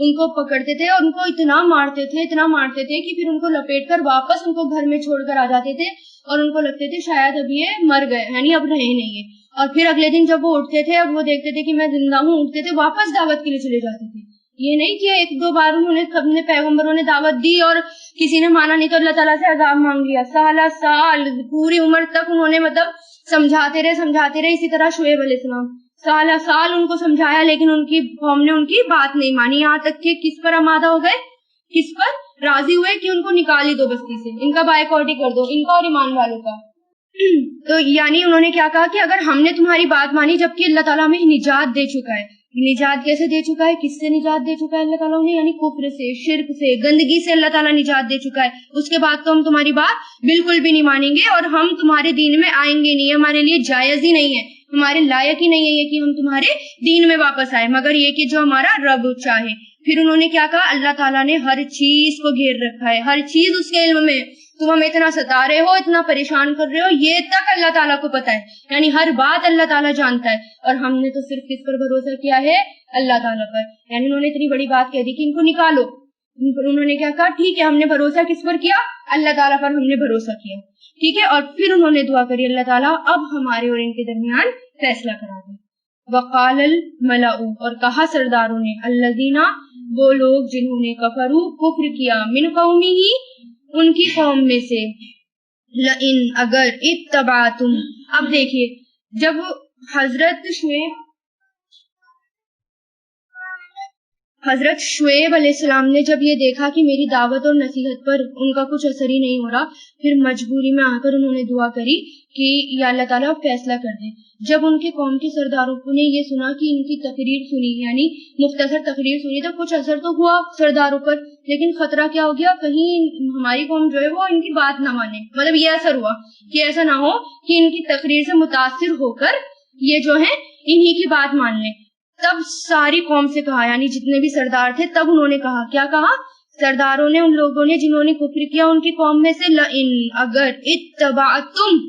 ان کو پکڑتے تھے اور ان کو اتنا مارتے تھے کہ پھر ان کو لپیٹ کر واپس ان کو گھر میں چھوڑ کر آ جاتے تھے اور ان کو لگتے تھے شاید اب یہ مر گئے، یعنی اب رہے نہیں ہے. اور پھر اگلے دن جب وہ اٹھتے تھے، اب وہ دیکھتے تھے کہ میں زندہ ہوں، اٹھتے تھے واپس دعوت کے لیے چلے جاتے تھے. یہ نہیں کہ ایک دو بار انہوں نے پیغمبروں نے دعوت دی اور کسی نے مانا نہیں تو اللہ تعالیٰ سے عذاب مانگ لیا. سال پوری عمر تک انہوں نے مطلب سمجھاتے رہے. اسی طرح شعیب علیہ السلام سال ان کو سمجھایا، لیکن ان کی قوم نے ان کی بات نہیں مانی. یہاں تک کہ کس پر آمادہ ہو گئے، کس پر راضی ہوئے کہ ان کو نکال ہی دو بستی سے، ان کا بائیکاٹ ہی کر دو، ان کا اور ایمان والوں کا. تو یعنی انہوں نے کیا کہا کہ اگر ہم نے تمہاری بات مانی، جبکہ اللہ تعالیٰ ہمیں نجات دے چکا ہے. نجات کیسے دے چکا ہے، کس سے نجات دے چکا ہے اللہ تعالیٰ نے؟ یعنی کفر سے، شرک سے، گندگی سے اللہ تعالیٰ نجات دے چکا ہے. اس کے بعد تو ہم تمہاری بات بالکل بھی نہیں مانیں گے اور ہم تمہارے دین میں آئیں گے نہیں. ہمارے لیے جائز ہی نہیں ہے، ہمارے لائق ہی نہیں ہے یہ کہ ہم تمہارے دین میں واپس آئے، مگر یہ کہ جو ہمارا رب چاہے. پھر انہوں نے کیا کہا، اللہ تعالیٰ نے ہر چیز کو گھیر رکھا ہے، ہر چیز اس کے علم میں. تم ہمیں اتنا ستا رہے ہو، اتنا پریشان کر رہے ہو، یہ تک اللہ تعالیٰ کو پتا ہے. یعنی ہر بات اللہ تعالیٰ جانتا ہے، اور ہم نے تو صرف کس پر بھروسہ کیا ہے، اللہ تعالیٰ پر. یعنی انہوں نے اتنی بڑی بات کہہ دی کہ ان کو نکالو. انہوں نے کیا کہا، ٹھیک ہے ہم نے بھروسہ کس پر کیا، اللہ تعالیٰ پر ہم نے بھروسہ کیا. ٹھیک ہے. اور پھر انہوں نے دعا کری، اللہ تعالیٰ اب ہمارے اور ان کے درمیان فیصلہ کرا دیں. وقال الملأ، اور کہا سرداروں نے، الذین، وہ لوگ جنہوں نے کفروا، کفر کیا، من قومہ، ان کی قوم میں سے، لئن، اگر، اتبعتم. اب دیکھیے جب حضرت شعیب علیہ السلام نے جب یہ دیکھا کہ میری دعوت اور نصیحت پر ان کا کچھ اثر ہی نہیں ہو رہا، پھر مجبوری میں آ کر انہوں نے دعا کری کہ یا اللہ تعالیٰ فیصلہ کر دیں. جب ان کے قوم کے سرداروں نے یہ سنا کہ ان کی تقریر سنی، یعنی مختصر تقریر سنی، تو کچھ اثر تو ہوا سرداروں پر، لیکن خطرہ کیا ہو گیا، کہیں ہماری قوم جو ہے وہ ان کی بات نہ مانے. مطلب یہ اثر ہوا کہ ایسا نہ ہو کہ ان کی تقریر سے متاثر ہو کر یہ جو ہے انہی کی بات مان لیں. تب ساری قوم سے کہا، یعنی جتنے بھی سردار تھے، تب انہوں نے کہا، کیا کہا سرداروں نے، ان لوگوں نے جنہوں نے کفر کیا ان کی قوم میں سے، لئن، اگر، اتبعتم،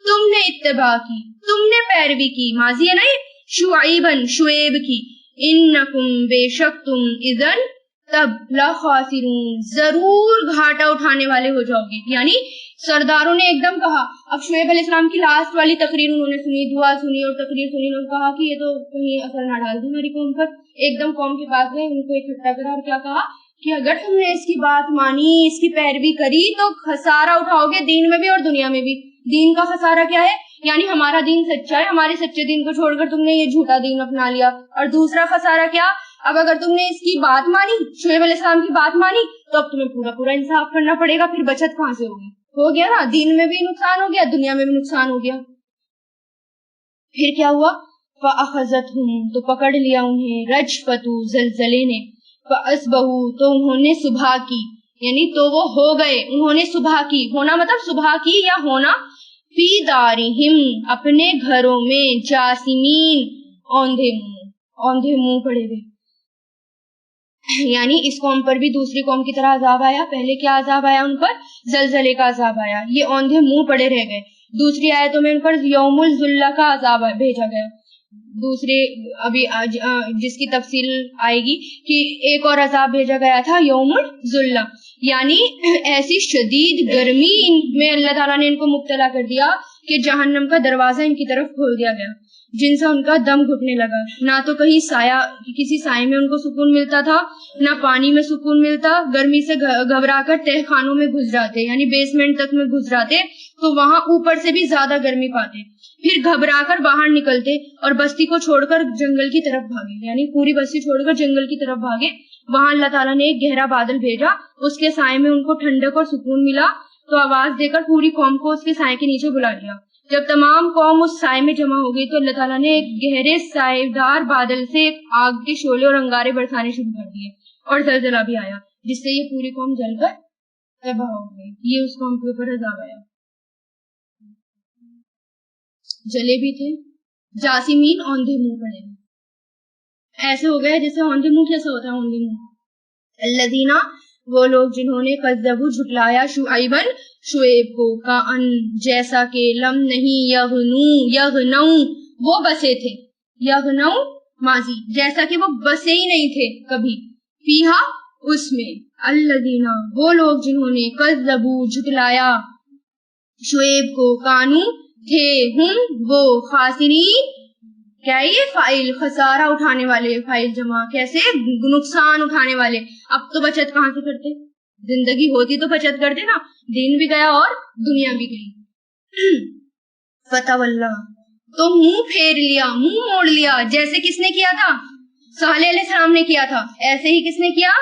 تم نے اتباع کی، تم نے پیروی کی، ماضی ہے نا یہ، شعیبن، شعیب کی، انکم، بے شک تم، اذن، تب، لخاسرون، ضرور گھاٹا اٹھانے والے ہو جاؤ گے. یعنی سرداروں نے ایک دم کہا. اب شعیب علیہ السلام کی لاسٹ والی تقریر انہوں نے سنی، دعا سنی اور تقریر سنی، انہوں نے کہا کہ یہ تو کہیں اثر نہ ڈال دے ہماری قوم پر. ایک دم قوم کے پاس گئے، ان کو اکٹھا کرا اور کیا کہا کہ اگر تم نے اس کی بات مانی، اس کی پیروی کری تو خسارہ اٹھاؤ گے دین میں بھی اور دنیا میں بھی. دین کا خسارہ کیا ہے، یعنی ہمارا دین سچا ہے، ہمارے سچے دین کو چھوڑ کر تم نے یہ جھوٹا دین اپنا لیا. اور دوسرا خسارہ کیا، اب اگر تم نے اس کی بات مانی، شعیب علیہ السلام کی بات مانی، تو اب تمہیں پورا پورا انصاف کرنا پڑے گا. پھر بچت کہاں سے ہوگی؟ ہو گیا نا، دین میں بھی نقصان ہو گیا، دنیا میں بھی نقصان ہو گیا. پھر کیا ہوا، فَأَخَذَتْهُمْ، تو پکڑ لیا انہیں، رجفتُ، زلزلے نے، فَأَصْبَحُوا، تو انہوں نے صبح کی، یعنی تو وہ ہو گئے، انہوں نے صبح کی، ہونا مطلب صبح کی یا ہونا، فی دارہم، اپنے گھروں میں، جاسمین، اوندھے منہ پڑے ہوئے. یعنی اس قوم پر بھی دوسری قوم کی طرح عذاب آیا. پہلے کیا عذاب آیا ان پر، زلزلے کا عذاب آیا، یہ اوندھے منہ پڑے رہ گئے. دوسری آیتوں میں ان پر یوم الذلہ کا عذاب بھیجا گیا. دوسرے ابھی جس کی تفصیل آئے گی کہ ایک اور عذاب بھیجا گیا تھا، یوم الذلہ، یعنی ایسی شدید گرمی ان میں اللہ تعالیٰ نے ان کو مبتلا کر دیا کہ جہنم کا دروازہ ان کی طرف کھول دیا گیا، جن سے ان کا دم گھٹنے لگا. نہ تو کہیں سایہ، کسی سائے میں ان کو سکون ملتا تھا، نہ پانی میں سکون ملتا. گرمی سے گھبرا کر تہ خانوں میں گھس جاتے، یعنی بیسمنٹ تک میں گھس جاتے تو وہاں اوپر سے بھی زیادہ گرمی پاتے. پھر گھبرا کر باہر نکلتے اور بستی کو چھوڑ کر جنگل کی طرف بھاگے، یعنی پوری بستی چھوڑ کر جنگل کی طرف بھاگے. وہاں اللہ تعالیٰ نے ایک گہرا بادل بھیجا، اس کے سائے میں ان کو ٹھنڈک اور سکون ملا، تو آواز دے کر پوری قوم کو اس کے سائے کے نیچے بلا لیا. جب تمام قوم اس سائے میں جمع ہو گئی تو اللہ تعالیٰ نے ایک گہرے سائے دار بادل سے ایک آگ کے شعلے اور انگارے برسانے شروع کر دیے، اور زلزلہ بھی آیا جس سے یہ پوری قوم جل کر تباہ ہو گئی. یہ اس قوم کے اوپر عذاب آیا. جلے بھی تھے، جاسمین، اوندھے منہ پڑے ہوئے، ایسے ہو گئے جیسے اوندھے منہ کیسے ہوتا ہے، اوندھے منہ. الذین، وہ لوگ جنہوں نے کذبوا، جھٹلایا، شعیبن، شعیب کو، کأن، جیسا کہ، لم نہیں، یغنو، وہ بسے تھے، یغنو ماضی، جیسا کہ وہ بسے ہی نہیں تھے کبھی، فیہا اس میں، الذین وہ لوگ جنہوں نے کذبوا جھٹلایا شعیب کو، کانو تھے، ہم وہ، خاسرین کیا یہ فائل خسارہ اٹھانے والے، فائل جمع کیسے نقصان اٹھانے والے. اب تو بچت کہاں سے کرتے، زندگی ہوتی تو بچت کرتے نا، دین بھی گیا اور دنیا بھی گئی. فتولا تو منہ پھیر لیا، منہ موڑ لیا، جیسے کس نے کیا تھا، صالح علیہ السلام نے کیا تھا، ایسے ہی کس نے کیا،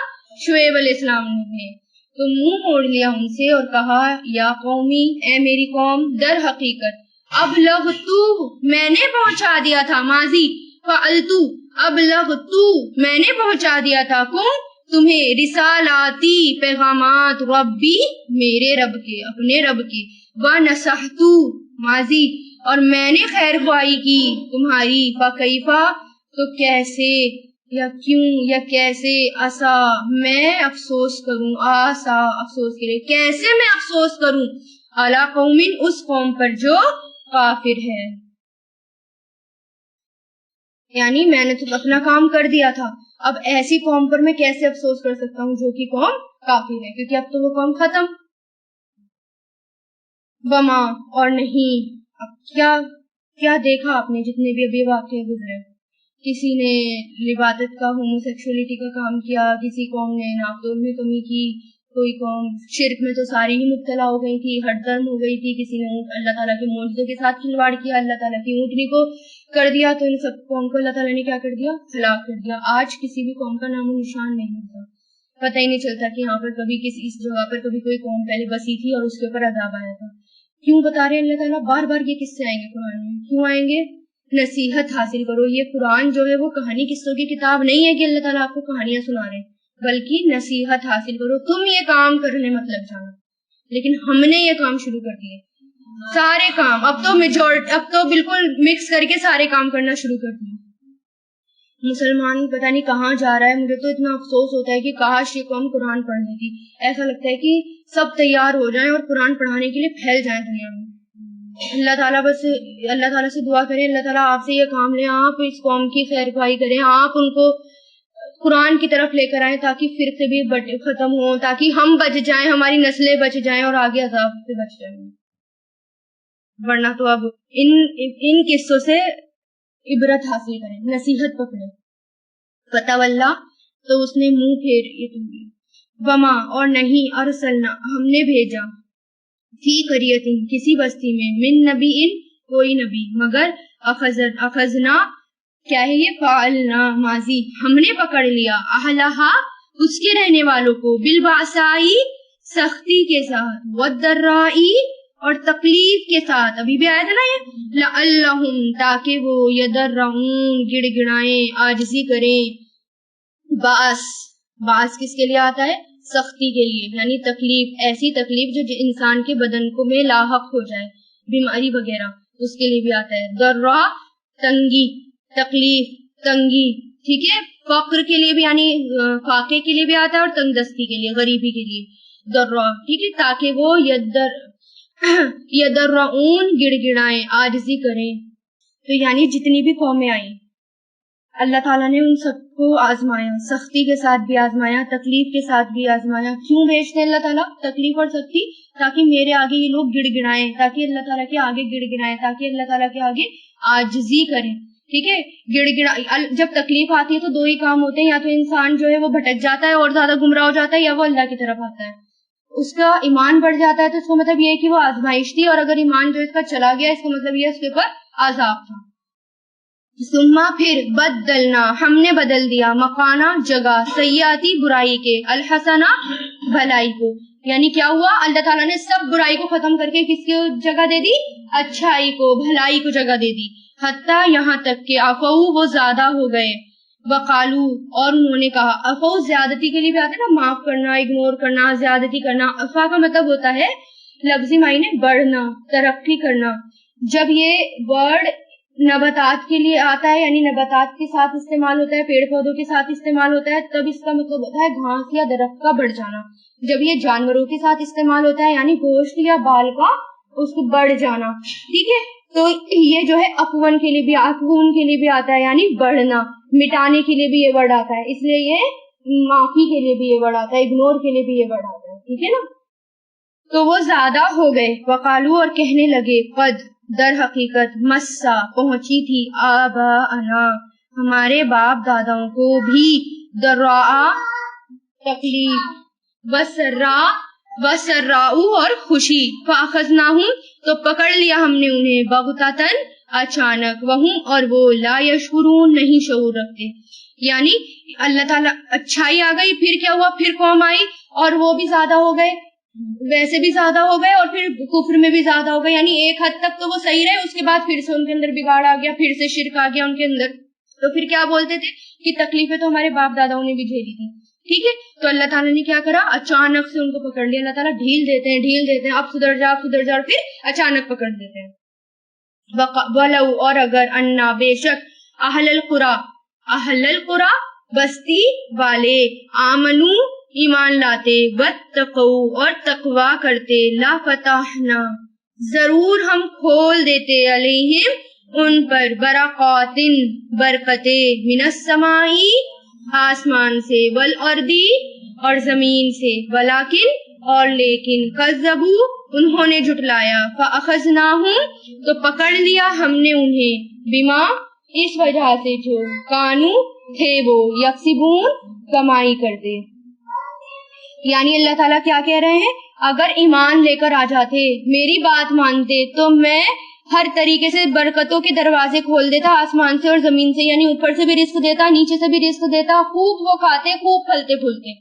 شعیب علیہ السلام نے. تو منہ موڑ لیا ان سے اور کہا یا قومی اے میری قوم، در حقیقت ابلغتو میں نے پہنچا دیا تھا، ماضی فعلتو ابلغتو میں نے پہنچا دیا تھا، تمہیں رسالاتی پیغامات ربی میرے رب کے، اپنے رب کے، ونصحتو ماضی اور میں نے خیر خواہی کی تمہاری، فکیفا تو کیسے یا کیوں یا کیسے، عسا میں افسوس کروں، آسا افسوس کرے، کیسے میں افسوس کروں، علی قوم اس قوم پر جو کافر ہے. یعنی میں نے تو اپنا کام کر دیا تھا، اب ایسی قوم پر میں کیسے افسوس کر سکتا ہوں جو کہ قوم کافر ہے، کیونکہ اب تو وہ قوم ختم. وما اور نہیں، اب کیا دیکھا آپ نے جتنے بھی ابھی واقعے گزرے، کسی نے لبادت کا ہومو سیکشولیٹی کا کام کیا، کسی قوم نے ناپتول میں کمی کی، کوئی قوم شرک میں تو ساری ہی مبتلا ہو گئی تھی، ہٹ درم ہو گئی تھی، کسی نے اللہ تعالیٰ کے معجزوں کے ساتھ کھلواڑ کیا، اللہ تعالیٰ کی اونٹنی کو کر دیا، تو ان سب قوم کو اللہ تعالیٰ نے کیا کر دیا، ہلاک کر دیا. آج کسی بھی قوم کا نام و نشان نہیں ہوتا، پتہ ہی نہیں چلتا کہ یہاں پر کبھی اس جگہ پر کبھی کوئی قوم پہلے بسی تھی اور اس کے اوپر عذاب آیا تھا. کیوں بتا رہے ہیں اللہ تعالیٰ بار بار یہ قصے آئیں گے قرآن میں، کیوں آئیں گے، نصیحت حاصل کرو. یہ قرآن جو ہے وہ کہانی قصوں کی کتاب نہیں ہے کہ اللہ تعالیٰ آپ کو کہانیاں سنا رہے ہیں، بلکہ نصیحت حاصل کرو، تم یہ کام کرنے مطلب جانا. لیکن ہم نے یہ کام شروع کر دیے، سارے کام، اب تو بالکل مکس کر کے سارے کام کرنا شروع کر دیے. مسلمان پتہ نہیں کہاں جا رہا ہے. مجھے تو اتنا افسوس ہوتا ہے کہ کاش یہ قوم قرآن پڑھ لیتی. ایسا لگتا ہے کہ سب تیار ہو جائیں اور قرآن پڑھانے کے لیے پھیل جائیں دنیا میں. اللہ تعالیٰ سے دعا کریں، اللہ تعالیٰ آپ سے یہ کام لیں، آپ اس قوم کی خیر خواہی کریں، آپ ان کو قرآن کی طرف لے کر آئیں تاکہ فرقے بھی ختم ہوں، تاکہ ہم بچ جائیں، ہماری نسلیں بچ جائیں اور آگے عذاب سے بچ جائیں. ورنہ تو اب ان قصوں سے عبرت حاصل کریں، نصیحت پکڑیں. فتولا تو اس نے منہ پھیر، وما اور نہیں، ارسلنا ہم نے بھیجا، فی قریۃ کسی بستی میں، من نبی کوئی نبی، مگر اخذنا کیا ہے یہ، فعلنا ماضی ہم نے پکڑ لیا، اہلہا اس کے رہنے والوں کو، بالباسائی سختی کے ساتھ، والضرائی اور تکلیف کے ساتھ. ابھی بھی آیا تھا نا یہ، لعلہم تاکہ وہ، یضرعون گڑ گڑائیں، عاجزی کریں. باس کس کے لیے آتا ہے، سختی کے لیے، یعنی تکلیف، ایسی تکلیف جو انسان کے بدن کو میں لاحق ہو جائے، بیماری وغیرہ، اس کے لیے بھی آتا ہے. ضرع تنگی، تکلیف تنگی، ٹھیک ہے. فقر کے لیے بھی، یعنی فاقے کے لیے بھی آتا ہے اور تنگ دستی کے لیے، غریبی کے لیے ضرع، ٹھیک ہے. تاکہ وہ یضرعون گڑ گڑائیں، عاجزی کریں. تو یعنی جتنی بھی قومیں آئیں اللہ تعالیٰ نے ان سب کو آزمایا، سختی کے ساتھ بھی آزمایا، تکلیف کے ساتھ بھی آزمایا. کیوں بھیجتے ہیں اللہ تعالیٰ تکلیف اور سختی؟ تاکہ میرے آگے یہ لوگ گڑ گڑائیں، تاکہ اللہ تعالیٰ کے آگے گڑ گڑائیں، تاکہ اللہ تعالیٰ کے آگے عاجزی کریں. ٹھیک ہے. گڑ گڑا جب تکلیف آتی ہے تو دو ہی کام ہوتے ہیں، یا تو انسان جو ہے وہ بھٹک جاتا ہے اور زیادہ گمراہ ہو جاتا ہے، یا وہ اللہ کی طرف آتا ہے، اس کا ایمان بڑھ جاتا ہے. تو اس کا مطلب یہ ہے کہ وہ آزمائش تھی، اور اگر ایمان جو اس کا چلا گیا، اس کا مطلب یہ اس کے اوپر عذاب تھا. ثم پھر بدلنا ہم نے بدل دیا، مکانہ جگہ، سیئاتی برائی کے، الحسنہ بھلائی کو. یعنی کیا ہوا، اللہ تعالیٰ نے سب برائی کو ختم کر کے کس کو جگہ دے دی، اچھائی کو، بھلائی کو جگہ دے دی. حتیٰ یہاں تک کہ عفو وہ زیادہ ہو گئے، وقالو اور انہوں نے کہا. عفو زیادتی کے لیے بھی آتا ہے نا، معاف کرنا، اگنور کرنا، زیادتی کرنا. عفا کا مطلب ہوتا ہے لفظی معنی بڑھنا، ترقی کرنا. جب یہ ورڈ نباتات کے لیے آتا ہے، یعنی نباتات کے ساتھ استعمال ہوتا ہے، پیڑ پودوں کے ساتھ استعمال ہوتا ہے، تب اس کا مطلب ہوتا ہے گھاس یا درخت کا بڑھ جانا. جب یہ جانوروں کے ساتھ استعمال ہوتا ہے، یعنی گوشت یا بال کا اس کو بڑھ جانا. ٹھیک ہے. تو یہ جو ہے افون کے لیے بھی، افون کے لیے بھی آتا ہے، یعنی بڑھنا، مٹانے کے لیے بھی یہ ورڈ آتا ہے. اس لیے یہ معافی کے لیے بھی یہ ورڈ آتا ہے, اگنور کے لیے بھی یہ ورڈ آتا ہے, ٹھیک ہے نا. تو وہ زیادہ ہو گئے, وقالو اور کہنے لگے, قد در حقیقت, مسا پہنچی تھی, آباءنا ہمارے باپ داداؤں کو بھی, ضراء تکلیف, وسراء اور خوشی, فاخذناہم تو پکڑ لیا ہم نے انہیں, بغتتاً اچانک, وہم اور وہ, لا یشعرون نہیں شعور رکھتے. یعنی اللہ تعالیٰ اچھائی آ گئی, پھر کیا ہوا, پھر قوم آئی اور وہ بھی زیادہ ہو گئے, ویسے بھی زیادہ ہو گئے اور پھر کفر میں بھی زیادہ ہو گئے. یعنی ایک حد تک تو وہ صحیح رہے, اس کے بعد پھر سے ان کے اندر بگاڑ آ گیا, پھر سے شرک آ گیا ان کے اندر. تو پھر کیا بولتے تھے کہ تکلیفیں تو ہمارے باپ داداؤں نے بھی جھیلی تھی, ٹھیک ہے. تو اللہ تعالیٰ نے کیا کرا, اچانک سے ان کو پکڑ لیا. اللہ تعالیٰ ڈھیل دیتے ہیں, اب سدھر جا اور پھر اچانک پکڑ دیتے ہیں. وَلَوْ اور اگر, انا بے شک, اہل القرى بستی والے, آمنو ایمان لاتے, واتقوا اور تقوی کرتے, لا فتحنا ضرور ہم کھول دیتے, علیہم ان پر, برکاتن برکتیں, من السمائی آسمان سے, والارضی اور زمین سے, ولیکن اور لیکن, کذبوا انہوں نے جھٹلایا, فاخذناہم تو پکڑ لیا ہم نے انہیں, بما اس وجہ سے جو, کانو تھے وہ, یکسبون کمائی کرتے. یعنی اللہ تعالیٰ کیا کہہ رہے ہیں, اگر ایمان لے کر آ جاتے, میری بات مانتے, تو میں ہر طریقے سے برکتوں کے دروازے کھول دیتا, آسمان سے اور زمین سے. یعنی اوپر سے بھی رزق دیتا, نیچے سے بھی رزق دیتا, خوب وہ کھاتے, خوب پھلتے پھولتے,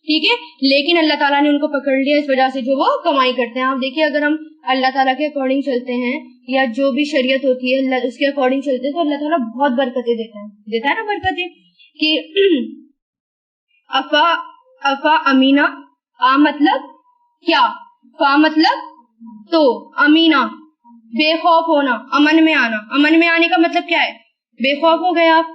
ٹھیک ہے. لیکن اللہ تعالیٰ نے ان کو پکڑ لیا اس وجہ سے جو وہ کمائی کرتے ہیں. آپ دیکھیے, اگر ہم اللہ تعالیٰ کے اکارڈنگ چلتے ہیں, یا جو بھی شریعت ہوتی ہے اللہ اس کے اکارڈنگ چلتے ہیں, تو اللہ تعالیٰ بہت برکتیں دیتا ہے نا برکتیں, کہ افا امینا, مطلب کیا, فا مطلب تو, امینا بے خوف ہونا, امن میں آنا. امن میں آنے کا مطلب کیا ہے, بے خوف ہو گئے آپ.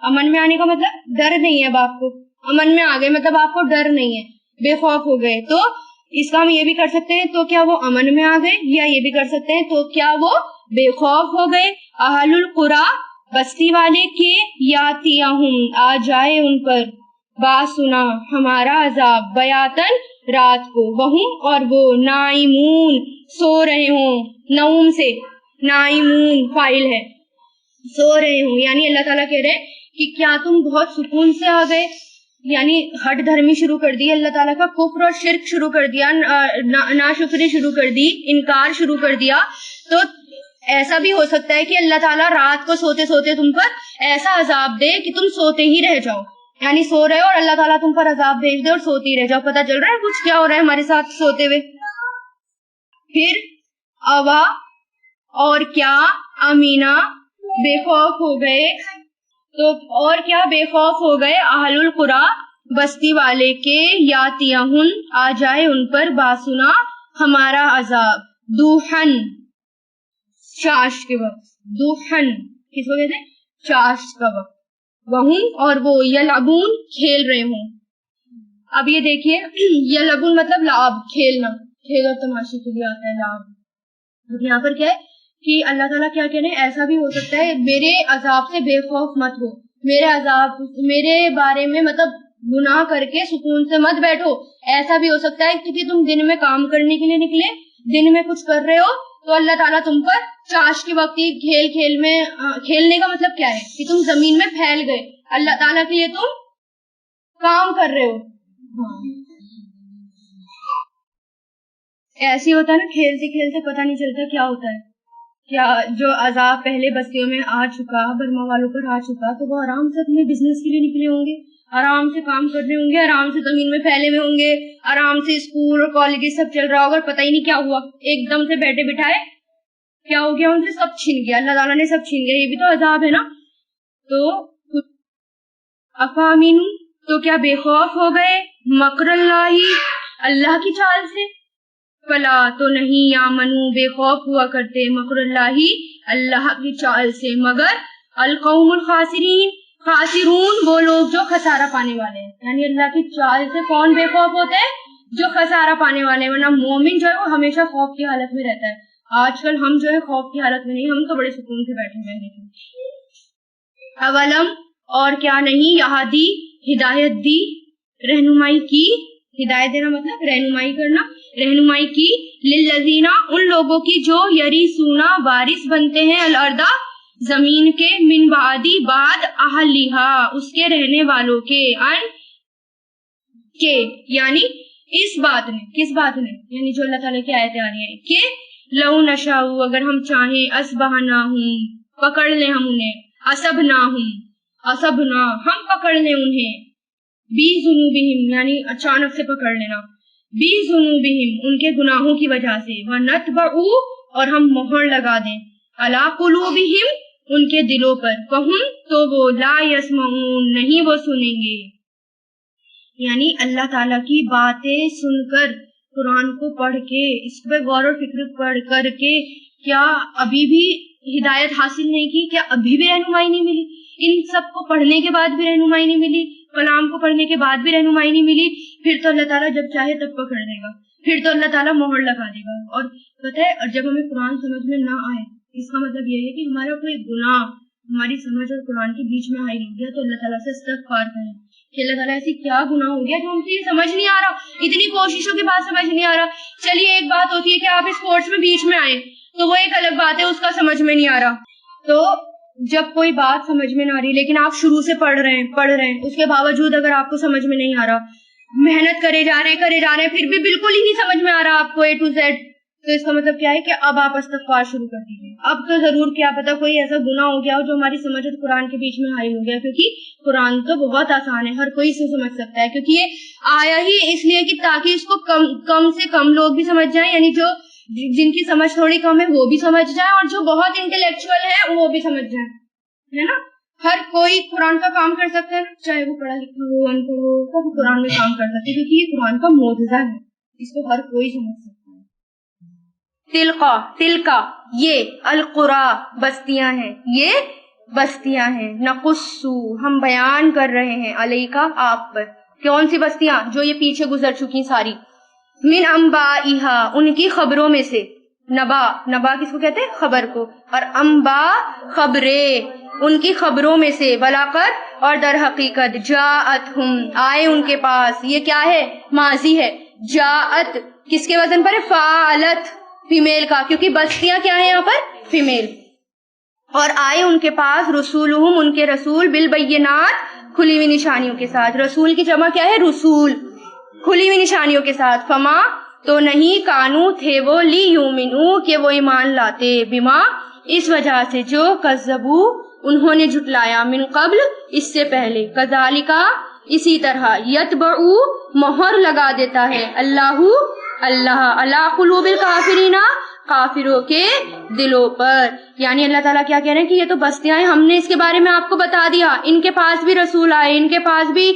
امن میں آنے کا مطلب ڈر نہیں ہے اب آپ کو, امن میں آ گئے مطلب آپ کو ڈر نہیں ہے, بے خوف ہو گئے. تو اس کا ہم یہ بھی کر سکتے ہیں, تو کیا وہ امن میں آ گئے, یا یہ بھی کر سکتے ہیں تو کیا وہ بے خوف ہو گئے. اہل القرى بستی والے کے, یاتیہم آ جائے ان پر, باسنا ہمارا عذاب, بیاتن رات کو, وہم اور وہ, نائمون سو رہے ہوں, نوم سے نائمون فائل ہے, سو رہے ہوں. یعنی اللہ تعالیٰ کہہ رہے کہ کیا تم بہت سکون سے آ گئے, یعنی ہٹ دھرمی شروع کر دی اللہ تعالیٰ کا, کفر اور شرک شروع کر دیا, ناشکری شروع کر دی, انکار شروع کر دیا. تو ایسا بھی ہو سکتا ہے کہ اللہ تعالیٰ رات کو سوتے سوتے تم پر ایسا عذاب دے کہ تم سوتے ہی رہ جاؤ, یعنی سو رہے ہو اور اللہ تعالیٰ تم پر عذاب بھیج دے اور سوتے ہی رہ جاؤ. پتہ چل رہا ہے کچھ کیا ہو رہا ہے ہمارے ساتھ سوتے ہوئے. پھر اوا اور کیا, امینا بے خوف ہو گئے, تو اور کیا بے خوف ہو گئے, اہل القرى بستی والے کے, یاتیہن آ جائے ان پر, باسنا ہمارا عذاب, دوحن چاش کے وقت, دوحن کس کو کہتے ہیں, چاش کا وقت, وہم اور وہ, یلعبون کھیل رہے ہوں. اب یہ دیکھیے, یلعبون مطلب لعب, کھیلنا, کھیل اور تماشے کے لیے آتا ہے لعب. اب یہاں پر کیا ہے کہ اللہ تعالیٰ کیا کہہ رہے ہیں, ایسا بھی ہو سکتا ہے میرے عذاب سے بے خوف مت ہو, میرے عذاب, میرے بارے میں مطلب گناہ کر کے سکون سے مت بیٹھو. ایسا بھی ہو سکتا ہے کیونکہ تم دن میں کام کرنے کے لیے نکلے, دن میں کچھ کر رہے ہو, تو اللہ تعالیٰ تم پر چاش کے وقت کھیل میں, کھیلنے کا مطلب کیا ہے کہ تم زمین میں پھیل گئے, اللہ تعالیٰ کے لیے تم کام کر رہے ہو. ایسے ہوتا ہے نا, کھیلتے کھیلتے پتہ نہیں چلتا کیا ہوتا ہے, کیا جو عذاب پہلے بستیوں میں آ چکا, برما والوں پر آ چکا, تو وہ آرام سے اپنے بزنس کے لیے نکلے ہوں گے, آرام سے کام کر رہے ہوں گے, آرام سے زمین میں پھیلے ہوئے ہوں گے, آرام سے اسکول اور کالج سب چل رہا ہوگا, پتہ ہی نہیں کیا ہوا, ایک دم سے بیٹھے بٹھائے کیا ہو گیا, ان سے سب چھین گیا, اللہ تعالیٰ نے سب چھین گیا. یہ بھی تو عذاب ہے نا. تو افامین تو کیا بے خوف ہو گئے, مکر اللہ اللہ کی چال سے, فلا تو نہیں, یامنو بے خوف ہوا کرتے, مکر اللہ اللہ کی چال سے, مگر القوم الخاسرین خاسرون وہ لوگ جو خسارہ پانے والے ہیں. یعنی اللہ کی چال سے کون بے خوف ہوتے ہیں, جو خسارہ پانے والے ہیں. ورنہ مومن جو ہے وہ ہمیشہ خوف کی حالت میں رہتا ہے. آج کل ہم جو ہے خوف کی حالت میں نہیں, ہم تو بڑے سکون سے بیٹھے ہوئے ہیں. اولم اور کیا نہیں, یہادی ہدایت دی, رہنمائی کی, ہدایت دینا مطلب رہنمائی کرنا, رہنمائی کی للذینا ان لوگوں کی جو یریثونا وارث بنتے ہیں الارض زمین کے, من بعدی بعد اہلیہا اس کے رہنے والوں کے, ان کے یعنی اس بات نے, کس بات نے, یعنی جو اللہ تعالیٰ کی آیتیں آ رہی ہیں کہ لو نشاء اگر ہم چاہیں اصبحناہم پکڑ لیں ہم انہیں, اصبناہم اصبنا ہم پکڑ لیں انہیں, بی ذنوبہم یعنی اچانک سے پکڑ لینا, بی ذنوبہم ان کے گناہوں کی وجہ سے, ونتبعو اور ہم مہر لگا دیں, علی قلوبہم ان کے دلوں پر, فہم تو وہ لا یسمعون نہیں وہ سنیں گے. یعنی اللہ تعالیٰ کی باتیں سن کر, قرآن کو پڑھ کے, اس پہ غور و فکر پڑھ کر کے کیا ابھی بھی ہدایت حاصل نہیں کی, کیا ابھی بھی رہنمائی نہیں ملی, ان سب کو پڑھنے کے بعد بھی رہنمائی نہیں ملی, کلام کو پڑھنے کے بعد بھی رہنمائی نہیں ملی, پھر تو اللہ تعالیٰ جب چاہے تب پکڑ دے گا, پھر تو اللہ تعالیٰ مہر لگا دے گا. اور پتہ ہے, اور جب ہمیں قرآن سمجھ میں نہ آئے, اس کا مطلب یہ ہے کہ ہمارا کوئی گناہ ہماری سمجھ اور قرآن کے بیچ میں حائل ہو گیا, تو اللہ تعالیٰ سے استغفار کریں کہ اللہ تعالیٰ ایسی کیا گناہ ہو گیا جو ہم سے یہ سمجھ نہیں آ رہا, اتنی کوششوں کے بعد سمجھ نہیں آ رہا. چلیے ایک بات ہوتی ہے کہ آپ اس کورس میں بیچ میں آئے تو وہ ایک الگ بات ہے, اس کا سمجھ میں نہیں آ رہا. تو جب کوئی بات سمجھ میں نہ آ رہی لیکن آپ شروع سے پڑھ رہے ہیں, اس کے باوجود اگر آپ کو سمجھ میں نہیں آ رہا, محنت کرے جا رہے ہیں پھر بھی بالکل ہی نہیں سمجھ میں آ رہا آپ کو A to Z, تو اس کا مطلب کیا ہے کہ اب آپ استغفار شروع کر دیجیے. اب تو ضرور کیا پتا کوئی ایسا گناہ ہو گیا ہو جو ہماری سمجھ اور قرآن کے بیچ میں حائل ہو گیا, کیونکہ قرآن تو بہت آسان ہے, ہر کوئی اسے سمجھ سکتا ہے, کیونکہ یہ آیا ہی اس لیے کہ تاکہ اس کو کم سے کم لوگ بھی سمجھ جائیں, یعنی جو جن کی سمجھ تھوڑی کم ہے وہ بھی سمجھ جائیں, اور جو بہت انٹلیکچوئل ہے وہ بھی سمجھ جائیں, ہے نا. ہر کوئی قرآن کا کام کر سکتا ہے, چاہے وہ پڑھا لکھا ہو ان پڑھ ہو, سب قرآن میں کام کر سکتے ہیں, کیونکہ یہ قرآن کا معجزہ ہے, اس کو ہر کوئی سمجھ سکتا ہے. تلکا یہ القرا بستیاں ہیں, یہ بستیاں ہیں, نقصو ہم بیان کر رہے ہیں, علیکا آپ پر, کون سی بستیاں, جو یہ پیچھے گزر چکی ساری, من انبائہا ان کی خبروں میں سے, نبا کس کو کہتے ہیں, خبر کو, اور انبا خبریں ان کی خبروں میں سے, ولاقت اور در حقیقت, جاءتہم آئے ان کے پاس, یہ کیا ہے, ماضی ہے, جاءت کس کے وزن پر ہے, فعلت فیمیل کا, کیونکہ بستیاں کیا ہیں یہاں پر, فیمیل, اور آئے ان کے پاس رسولہم ان کے رسول, بالبینات کھلی ہوئی نشانیوں کے ساتھ, رسول کی جمع کیا ہے, رسول, کھلی ہوئی نشانیوں کے ساتھ, فما تو نہیں, کانو تھے وہ, لی یومنو کہ وہ ایمان لاتے, بما اس وجہ سے, جو کذبو انہوں نے جھٹلایا, من قبل اس سے پہلے, کذالکا اسی طرح, یتبعو مہر لگا دیتا ہے, اللہ علی قلوب الکافرین کافروں کے دلوں پر. یعنی اللہ تعالیٰ کیا کہہ رہے ہیں کہ یہ تو بستیاں ہیں, ہم نے اس کے بارے میں آپ کو بتا دیا, ان کے پاس بھی رسول آئے, ان کے پاس بھی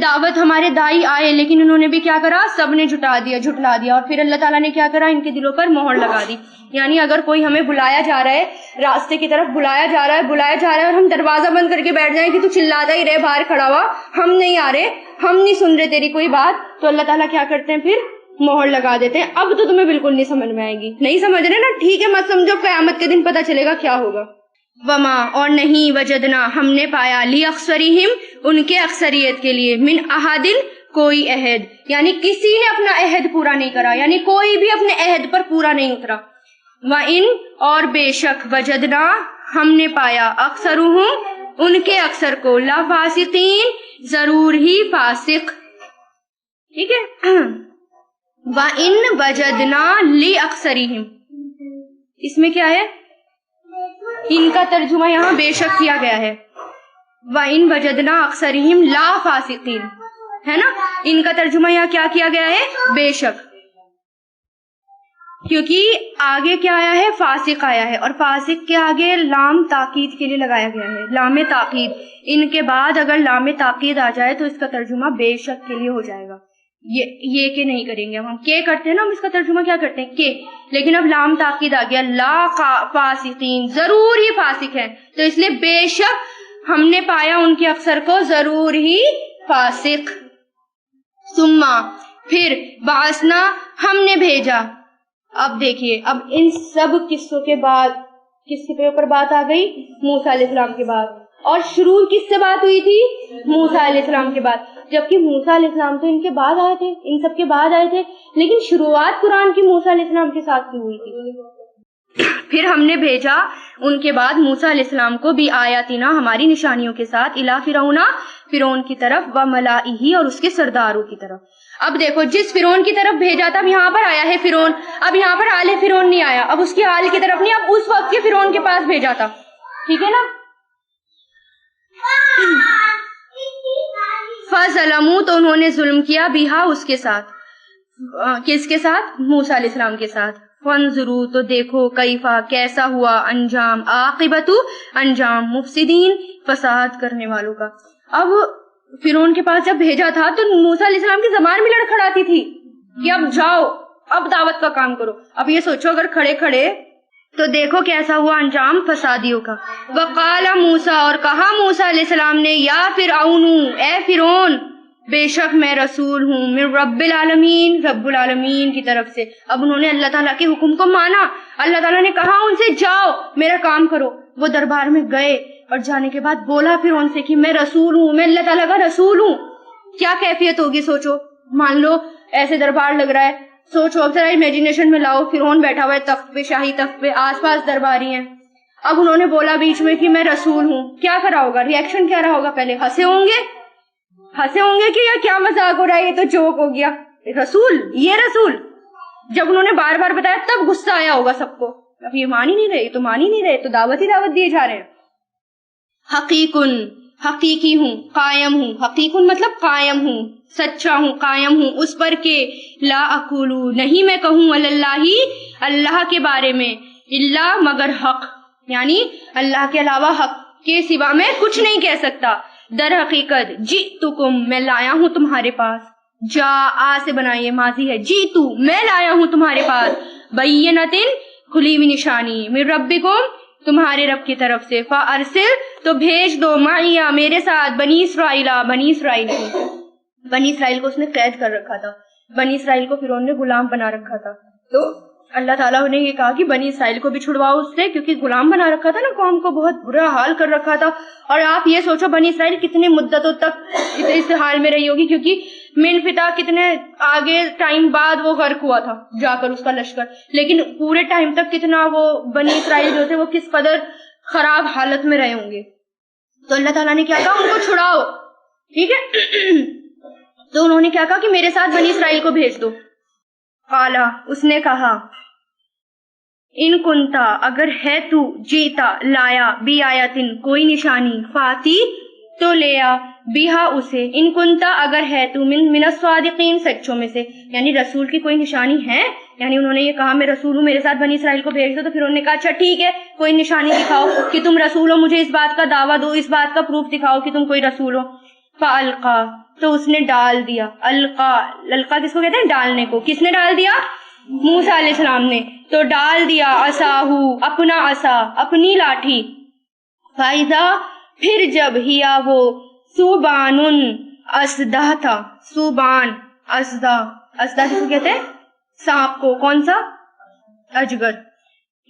دعوت ہمارے دائی آئے, لیکن انہوں نے بھی کیا کرا, سب نے جھٹلا دیا, اور پھر اللہ تعالیٰ نے کیا کرا, ان کے دلوں پر مہر لگا دی. یعنی اگر کوئی ہمیں بلایا جا رہا ہے, راستے کی طرف بلایا جا رہا ہے, اور ہم دروازہ بند کر کے بیٹھ جائیں کہ تو چلاتا ہی رہے باہر کھڑا ہوا, ہم نہیں آ رہے, ہم نہیں سن رہے تیری کوئی بات, تو اللہ تعالیٰ کیا کرتے ہیں, پھر مہر لگا دیتے ہیں. اب تو تمہیں بالکل نہیں سمجھ میں آئے گی, نہیں سمجھ رہے نا, ٹھیک ہے, مت سمجھو, قیامت کے دن پتہ چلے گا کیا ہوگا. وما اور نہیں, وجدنا ہم نے پایا, لی اکثریہم ان کے اکثریت کے لیے, من احدن کوئی عہد, یعنی کسی نے اپنا عہد پورا نہیں کرا, یعنی کوئی بھی اپنے عہد پر پورا نہیں اترا. وَإِن اور بے شک, وجدنا ہم نے پایا, اکثرہم ان کے اکثر کو, لا فاسقین ضرور ہی فاسق. ٹھیک ہے. وَإِن وَجَدْنَا لِأَكْثَرِهِمْ, اس میں کیا ہے, ان کا ترجمہ یہاں بے شک کیا گیا ہے. وَإِن وَجَدْنَا أَكْثَرِهِمْ لَا فَاسِقِينَ, ہے نا, ان کا ترجمہ یہاں کیا کیا گیا ہے, بے شک, کیونکہ آگے کیا آیا ہے, فاسق آیا ہے, اور فاسق کے آگے لام تاکید کے لیے لگایا گیا ہے, لام تاکید. ان کے بعد اگر لام تاکید آ جائے تو اس کا ترجمہ بے شک کے لیے ہو جائے گا. یہ کہ نہیں کریں گے, ہم کے کرتے ہیں نا, ہم اس کا ترجمہ کیا کرتے ہیں, کے, لیکن اب لام تاکید آ گیا, لا فاسقین ضرور ہی فاسق ہے, تو اس لیے بے شک ہم نے پایا ان کے اکثر کو ضرور ہی فاسق. ثم پھر, بعثنا ہم نے بھیجا. اب دیکھیے, اب ان سب قصوں کے بعد کس کے اوپر بات آ گئی, موسیٰ علیہ السلام کے بعد, اور شروع کس سے بات ہوئی تھی؟ موسیٰ علیہ السلام کے بعد، جبکہ موسیٰ علیہ السلام تو ان کے بعد آئے تھے، ان سب کے بعد آئے تھے، لیکن شروعات قرآن کی موسیٰ علیہ السلام کے ساتھ کی ہوئی تھی۔ پھر ہم نے بھیجا ان کے بعد موسیٰ علیہ السلام کو بھی آیاتنا ہماری نشانیوں کے ساتھ الی فرعون، فرعون کی طرف، و ملائہ اور اس کے سرداروں کی طرف۔ اب دیکھو جس فرعون کی طرف بھیجا تھا، اب یہاں پر آیا ہے فرعون، اب یہاں پر آل فرعون نہیں آیا، اب اس کی حال کی طرف نہیں، اب اس وقت کے فرعون کے پاس بھیجا تھا، ٹھیک ہے نا۔ فظلموا تو انہوں نے ظلم کیا، بہا اس کے ساتھ، کس کے ساتھ؟ موسیٰ علیہ السلام کے ساتھ۔ فانظروا تو دیکھو، کیفا کیسا ہوا، انجام، عاقبت انجام، مفسدین فساد کرنے والوں کا۔ اب فرعون کے پاس جب بھیجا تھا تو موسیٰ علیہ السلام کی زبان میں لڑکھڑاتی تھی کہ اب جاؤ، اب دعوت کا کام کرو۔ اب یہ سوچو اگر کھڑے کھڑے تو دیکھو کیسا ہوا انجام فسادیوں کا۔ وقال موسیٰ اور کہا موسیٰ علیہ السلام نے، یا فرعون اے فرعون، بے شک میں رسول ہوں من رب العالمین، رب العالمین کی طرف سے۔ اب انہوں نے اللہ تعالیٰ کے حکم کو مانا، اللہ تعالیٰ نے کہا ان سے جاؤ میرا کام کرو، وہ دربار میں گئے اور جانے کے بعد بولا فرعون سے کہ میں رسول ہوں، میں اللہ تعالیٰ کا رسول ہوں۔ کیا کیفیت ہوگی سوچو، مان لو ایسے دربار لگ رہا ہے، سوچو اب ذرا امیجنیشن میں لاؤ، فرعون بیٹھا ہوا ہے تخت پہ، شاہی تخت پہ، آس پاس درباری ہیں، اب انہوں نے بولا بیچ میں کہ میں رسول ہوں، کیا کرا ہوگا؟ ری ایکشن کیا رہا ہوگا؟ پہلے ہنسے ہوں گے کہ یا کیا مذاق ہو رہا ہے، یہ تو جوک ہو گیا، رسول، یہ رسول۔ جب انہوں نے بار بار بتایا تب غصہ آیا ہوگا سب کو، اب یہ مان ہی نہیں رہے، تو مان ہی نہیں رہے، تو دعوت ہی دعوت دیے جا رہے ہیں۔ حقیقن حقیقی ہوں، قائم ہوں، حقیقن مطلب قائم ہوں، سچا ہوں، قائم ہوں اس پر کہ لا اقولو نہیں میں کہوں اللہ اللہ کے بارے میں، اللہ مگر حق، یعنی اللہ کے علاوہ حق کے سوا میں کچھ نہیں کہہ سکتا۔ در حقیقت جئتکم میں لایا ہوں تمہارے پاس، جا آ سے بنائیے ماضی ہے، جئتو میں لایا ہوں تمہارے پاس، بینتن کھلی ہوئی نشانی، من ربکم تمہارے رب کی طرف سے، فارسل تو بھیج دو، معیا میرے ساتھ، بنی اسرائیل بنی اسرائیل کو، بنی اسرائیل کو اس نے قید کر رکھا تھا، بنی اسرائیل کو فرعون نے غلام بنا رکھا تھا، تو اللہ تعالیٰ نے یہ کہا کہ بنی اسرائیل کو بھی چھڑواؤ اس سے، کیونکہ غلام بنا رکھا تھا نا، قوم کو بہت برا حال کر رکھا تھا۔ اور آپ یہ سوچو بنی اسرائیل کتنی مدتوں تک اس حال میں رہی ہوگی، کیونکہ من فتا کتنے آگے ٹائم بعد وہ غرق ہوا تھا جا کر اس کا لشکر، لیکن پورے ٹائم تک کتنا وہ بنی اسرائیل جو تھے وہ کس قدر خراب حالت میں رہے ہوں گے۔ تو اللہ تعالیٰ نے کیا کہا، ان کو چھڑاؤ، ٹھیک ہے۔ تو انہوں نے کیا کہا کہ میرے ساتھ بنی اسرائیل کو بھیج دو۔ قالا اس نے کہا، ان کنتا اگر ہے تو، جیتا لایا، بی آیاتن کوئی نشانی، فاتی تو لیا، بیہا اسے، ان کنتا اگر ہے تو، من الصادقین سچوں میں سے، یعنی رسول کی کوئی نشانی ہے، یعنی انہوں نے یہ کہا میں رسول ہوں میرے ساتھ بنی اسرائیل کو بھیج دو، تو پھر انہوں نے کہا اچھا ٹھیک ہے کوئی نشانی دکھاؤ کہ تم رسول ہو، مجھے اس بات کا دعویٰ دو، اس بات کا پروف دکھاؤ کہ تم کوئی رسول ہو۔ فالقا تو اس نے ڈال دیا، القا کس کو کہتے ہیں؟ ڈالنے کو۔ کس نے ڈال دیا؟ موسیٰ علیہ السلام نے۔ تو ڈال دیا عصاہو اپنا عصا، اپنی لاٹھی، فائزہ پھر جب ہیا وہ ثوبان اسدہ تھا، ثوبان اسدہ، اسدہ کس کو کہتے ہیں؟ سانپ کو، کون سا؟ اجگر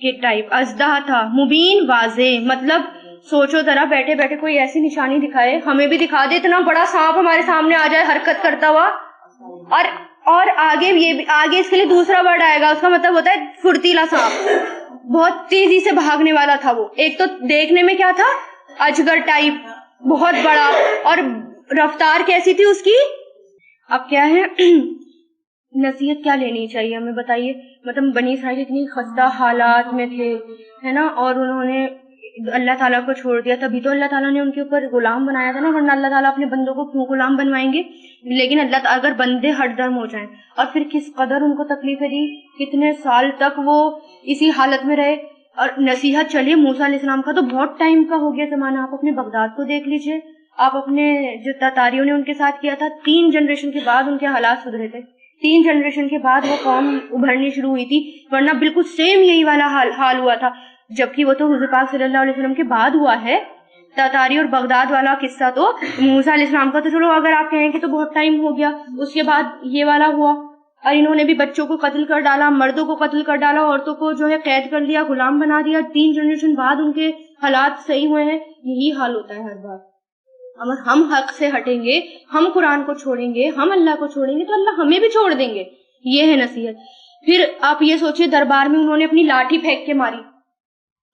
کے ٹائپ، اسدہ تھا، مبین واضح، مطلب سوچو ذرا بیٹھے بیٹھے کوئی ایسی نشانی دکھائے، ہمیں بھی دکھا دے، اتنا بڑا سانپ ہمارے سامنے آ جائے حرکت کرتا ہوا، اور آگے آگے اس کے لیے دوسرا ورڈ آئے گا، اس کا مطلب ہوتا ہے پھرتیلا سانپ، بہت تیزی سے بھاگنے والا تھا وہ، ایک تو دیکھنے میں کیا تھا؟ اجگر ٹائپ، بہت بڑا، اور رفتار کیسی تھی اس کی؟ اب کیا ہے نصیحت کیا لینی چاہیے ہمیں بتائیے، مطلب بنی اسرائیل اتنی خستہ حالات میں تھے، ہے نا، اور انہوں نے اللہ تعالیٰ کو چھوڑ دیا، تبھی تو اللہ تعالیٰ نے ان کے اوپر غلام بنایا تھا نا، ورنہ اللہ تعالیٰ اپنے بندوں کو کیوں غلام بنوائیں گے؟ لیکن اللہ تعالیٰ اگر بندے ہٹ درم ہو جائیں، اور پھر کس قدر ان کو تکلیفیں دی، کتنے سال تک وہ اسی حالت میں رہے، اور نصیحت چلیے موسیٰ علیہ السلام کا تو بہت ٹائم کا ہو گیا زمانہ، آپ اپنے بغداد کو دیکھ لیجئے، آپ اپنے جو تاتاریوں نے ان کے ساتھ کیا تھا، 3 جنریشن کے بعد ان کے حالات سدھرے تھے، 3 جنریشن کے بعد وہ قوم ابھرنی شروع ہوئی تھی، ورنہ بالکل سیم یہی والا حال ہوا تھا، جبکہ وہ تو حضور پاک صلی اللہ علیہ وسلم کے بعد ہوا ہے۔ تاتاری اور بغداد والا قصہ تو موسیٰ علیہ السلام کا تو چلو اگر آپ کہیں کہ تو بہت ٹائم ہو گیا، اس کے بعد یہ والا ہوا، اور انہوں نے بھی بچوں کو قتل کر ڈالا، مردوں کو قتل کر ڈالا، عورتوں کو جو ہے قید کر لیا، غلام بنا دیا، 3 جنریشن بعد ان کے حالات صحیح ہوئے ہیں، یہی حال ہوتا ہے ہر بار. اگر ہم حق سے ہٹیں گے، ہم قرآن کو چھوڑیں گے، ہم اللہ کو چھوڑیں گے تو اللہ ہمیں بھی چھوڑ دیں گے. یہ ہے نصیحت. پھر آپ یہ سوچیں دربار میں انہوں نے اپنی لاٹھی پھینک کے ماری،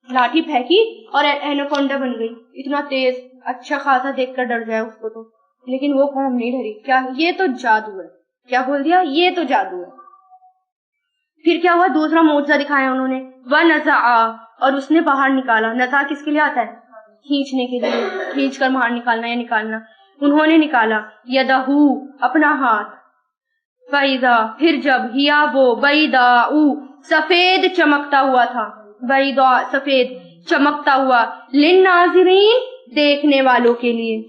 لاٹھی پھینکی اور اینوکونڈا بن گئی، اتنا تیز، اچھا خاصا دیکھ کر ڈر جائے اس کو تو. لیکن وہ قوم نہیں ڈری. کیا؟ یہ تو جادو ہے. کیا بول دیا؟ یہ تو جادو ہے. پھر کیا ہوا؟ دوسرا معجزہ دکھایا انہوں نے، وَنَزَعَ، اور اس نے باہر نکالا. نزع کس کے لیے آتا ہے؟ کھینچنے کے لیے، کھینچ کر باہر نکالنا یا نکالنا. انہوں نے نکالا یدہو، اپنا ہاتھ. فَإِذَا، پھر جب، ہیا وہ، بَيْضَاءُ، سفید چمکتا ہوا تھا. بَيْضَاء، سفید چمکتا ہوا، لِلنَّاظِرِينَ، دیکھنے والوں کے لیے.